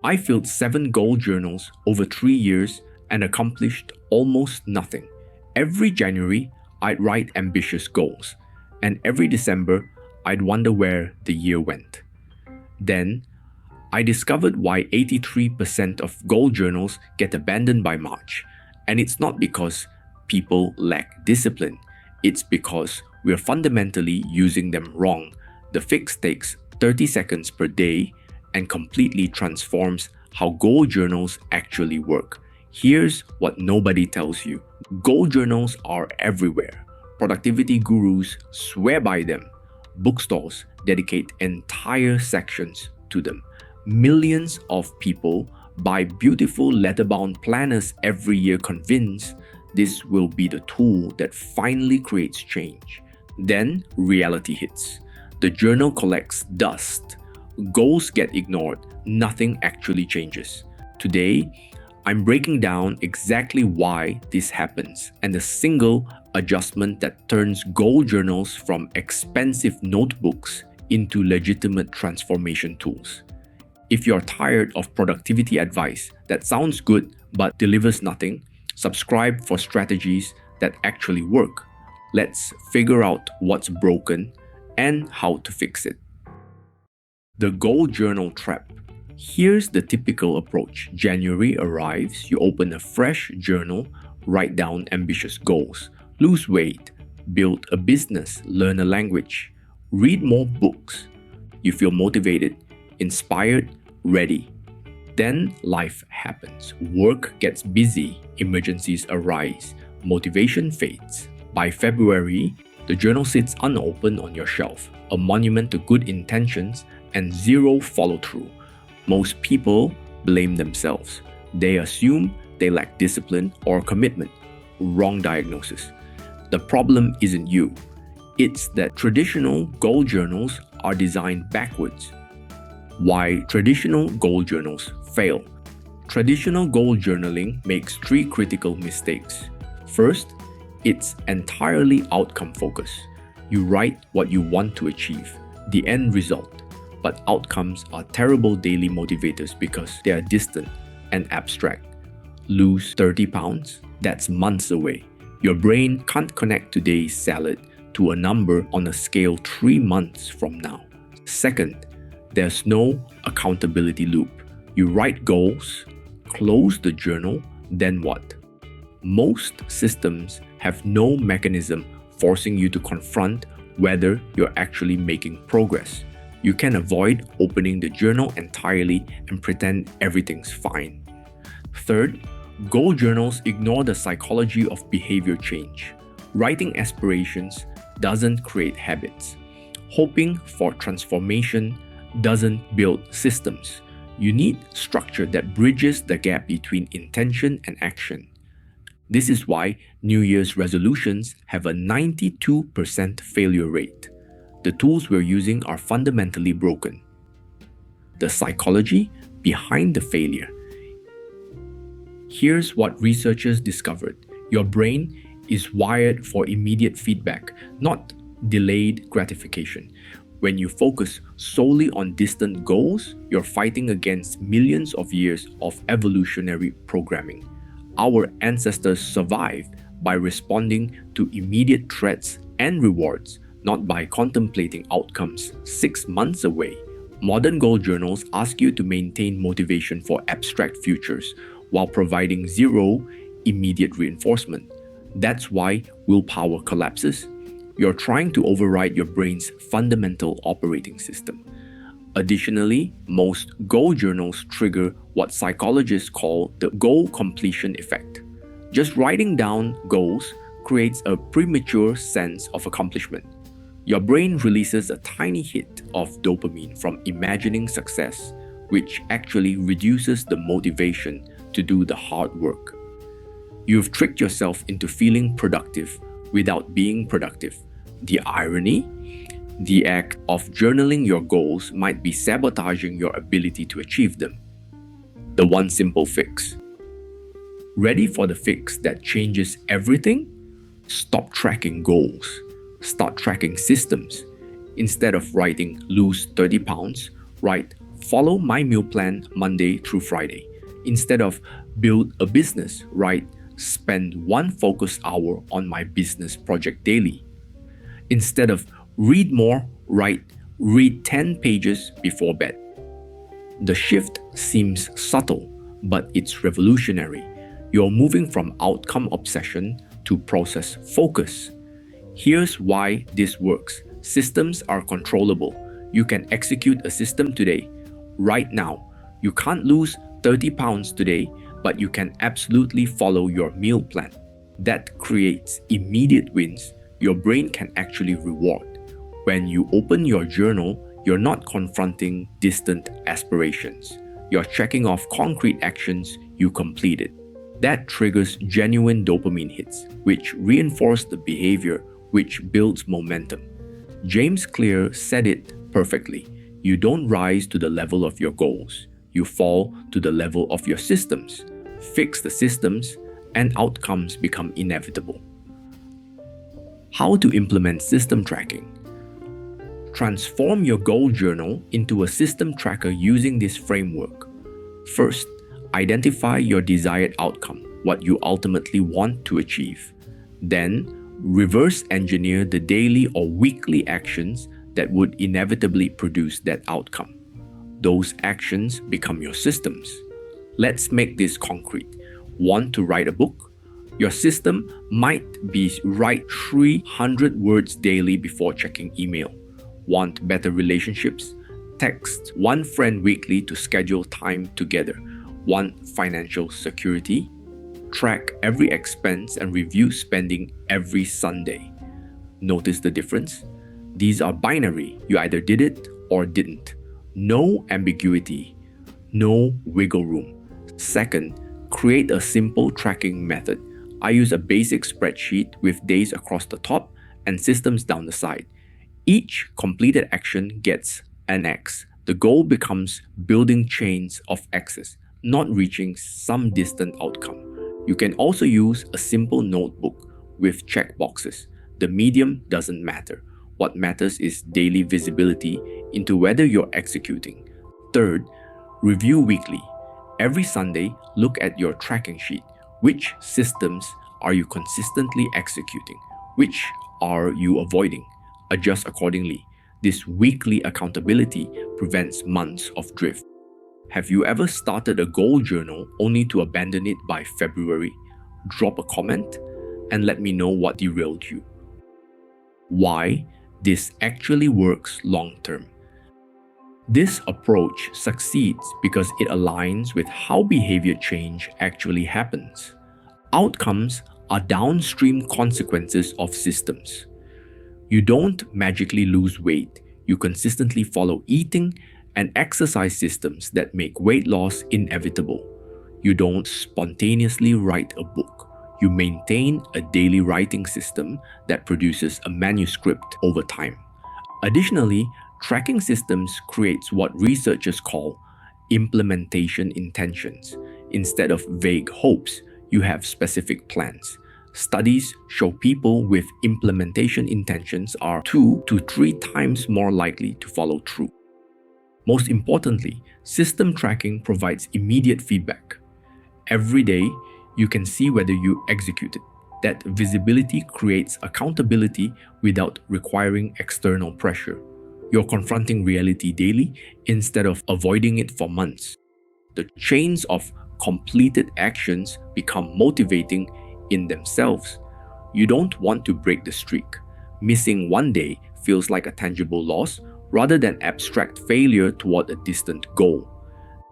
I filled 7 goal journals over 3 years and accomplished almost nothing. Every January, I'd write ambitious goals, and every December, I'd wonder where the year went. Then, I discovered why 83% of goal journals get abandoned by March, and it's not because people lack discipline, it's because we're fundamentally using them wrong. The fix takes 30 seconds per day and completely transforms how goal journals actually work. Here's what nobody tells you. Goal journals are everywhere. Productivity gurus swear by them. Bookstores dedicate entire sections to them. Millions of people buy beautiful letterbound planners every year, convinced this will be the tool that finally creates change. Then reality hits. The journal collects dust. Goals get ignored. Nothing actually changes. Today, I'm breaking down exactly why this happens and the single adjustment that turns goal journals from expensive notebooks into legitimate transformation tools. If you're tired of productivity advice that sounds good but delivers nothing, subscribe for strategies that actually work. Let's figure out what's broken and how to fix it. The goal journal trap. Here's the typical approach. January arrives, you open a fresh journal, write down ambitious goals, lose weight, build a business, learn a language, read more books. You feel motivated, inspired, ready. Then life happens. Work gets busy, emergencies arise, motivation fades. By February, the journal sits unopened on your shelf, a monument to good intentions and zero follow-through. Most people blame themselves. They assume they lack discipline or commitment. Wrong diagnosis. The problem isn't you. It's that traditional goal journals are designed backwards. Why traditional goal journals fail. Traditional goal journaling makes 3 critical mistakes. First, it's entirely outcome focused. You write what you want to achieve, the end result. But outcomes are terrible daily motivators because they are distant and abstract. Lose 30 pounds? That's months away. Your brain can't connect today's salad to a number on a scale 3 months from now. Second, there's no accountability loop. You write goals, close the journal, then what? Most systems have no mechanism forcing you to confront whether you're actually making progress. You can avoid opening the journal entirely and pretend everything's fine. Third, goal journals ignore the psychology of behavior change. Writing aspirations doesn't create habits. Hoping for transformation doesn't build systems. You need structure that bridges the gap between intention and action. This is why New Year's resolutions have a 92% failure rate. The tools we're using are fundamentally broken. The psychology behind the failure. Here's what researchers discovered. Your brain is wired for immediate feedback, not delayed gratification. When you focus solely on distant goals, you're fighting against millions of years of evolutionary programming. Our ancestors survived by responding to immediate threats and rewards, not by contemplating outcomes 6 months away. Modern goal journals ask you to maintain motivation for abstract futures while providing zero immediate reinforcement. That's why willpower collapses. You're trying to override your brain's fundamental operating system. Additionally, most goal journals trigger what psychologists call the goal completion effect. Just writing down goals creates a premature sense of accomplishment. Your brain releases a tiny hit of dopamine from imagining success, which actually reduces the motivation to do the hard work. You've tricked yourself into feeling productive without being productive. The irony? The act of journaling your goals might be sabotaging your ability to achieve them. The one simple fix. Ready for the fix that changes everything? Stop tracking goals. Start tracking systems. Instead of writing lose 30 pounds, write Follow my meal plan Monday through Friday. Instead of build a business, write spend one focused hour on my business project daily. Instead of read more, write read 10 pages before bed. The shift seems subtle, but it's revolutionary. You're moving from outcome obsession to process focus. Here's why this works. Systems are controllable. You can execute a system today, right now. You can't lose 30 pounds today, but you can absolutely follow your meal plan. That creates immediate wins your brain can actually reward. When you open your journal, you're not confronting distant aspirations. You're checking off concrete actions you completed. That triggers genuine dopamine hits, which reinforce the behavior, which builds momentum. James Clear said it perfectly. You don't rise to the level of your goals. You fall to the level of your systems. Fix the systems, and outcomes become inevitable. How to implement system tracking? Transform your goal journal into a system tracker using this framework. First, identify your desired outcome, what you ultimately want to achieve. Then, reverse engineer the daily or weekly actions that would inevitably produce that outcome. Those actions become your systems. Let's make this concrete. Want to write a book? Your system might be write 300 words daily before checking email. Want better relationships? Text one friend weekly to schedule time together. Want financial security? Track every expense and review spending every Sunday. Notice the difference? These are binary. You either did it or didn't. No ambiguity. No wiggle room. Second, create a simple tracking method. I use a basic spreadsheet with days across the top and systems down the side. Each completed action gets an X. The goal becomes building chains of X's, not reaching some distant outcome. You can also use a simple notebook with checkboxes. The medium doesn't matter. What matters is daily visibility into whether you're executing. Third, review weekly. Every Sunday, look at your tracking sheet. Which systems are you consistently executing? Which are you avoiding? Adjust accordingly. This weekly accountability prevents months of drift. Have you ever started a goal journal only to abandon it by February? Drop a comment and let me know what derailed you. Why this actually works long term. This approach succeeds because it aligns with how behavior change actually happens. Outcomes are downstream consequences of systems. You don't magically lose weight. You consistently follow eating and exercise systems that make weight loss inevitable. You don't spontaneously write a book. You maintain a daily writing system that produces a manuscript over time. Additionally, tracking systems creates what researchers call implementation intentions. Instead of vague hopes, you have specific plans. Studies show people with implementation intentions are 2 to 3 times more likely to follow through. Most importantly, system tracking provides immediate feedback. Every day, you can see whether you executed. That visibility creates accountability without requiring external pressure. You're confronting reality daily instead of avoiding it for months. The chains of completed actions become motivating in themselves. You don't want to break the streak. Missing one day feels like a tangible loss rather than abstract failure toward a distant goal.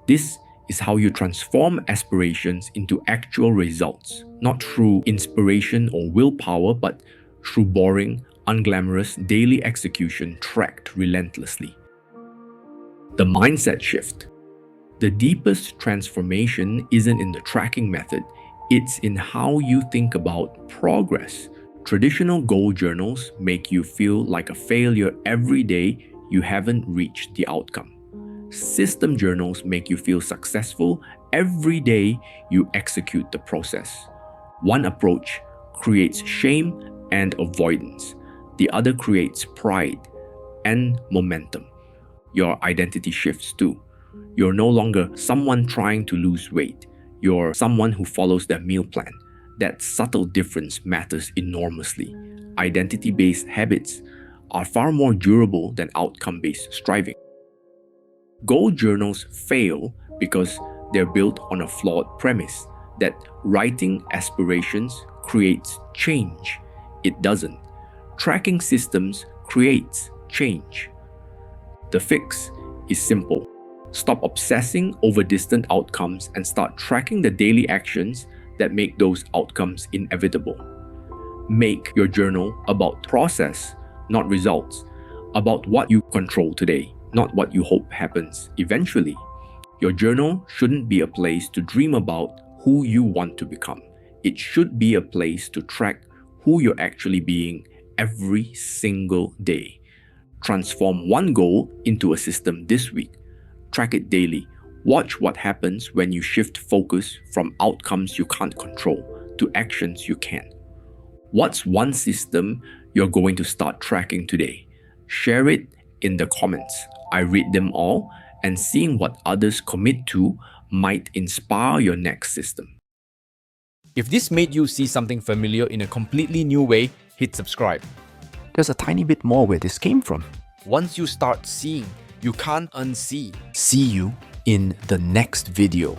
This is how you transform aspirations into actual results, not through inspiration or willpower, but through boring, unglamorous daily execution tracked relentlessly. The mindset shift. The deepest transformation isn't in the tracking method, it's in how you think about progress. Traditional goal journals make you feel like a failure every day you haven't reached the outcome. System journals make you feel successful every day you execute the process. One approach creates shame and avoidance. The other creates pride and momentum. Your identity shifts too. You're no longer someone trying to lose weight. You're someone who follows their meal plan. That subtle difference matters enormously. Identity-based habits are far more durable than outcome-based striving. Goal journals fail because they're built on a flawed premise that writing aspirations creates change. It doesn't. Tracking systems creates change. The fix is simple. Stop obsessing over distant outcomes and start tracking the daily actions that make those outcomes inevitable. Make your journal about process, not results. About what you control today, not what you hope happens eventually. Your journal shouldn't be a place to dream about who you want to become. It should be a place to track who you're actually being every single day. Transform one goal into a system this week. Track it daily. Watch what happens when you shift focus from outcomes you can't control to actions you can. What's one system you're going to start tracking today? Share it in the comments. I read them all, and seeing what others commit to might inspire your next system. If this made you see something familiar in a completely new way, hit subscribe. There's a tiny bit more where this came from. Once you start seeing, you can't unsee. See you in the next video.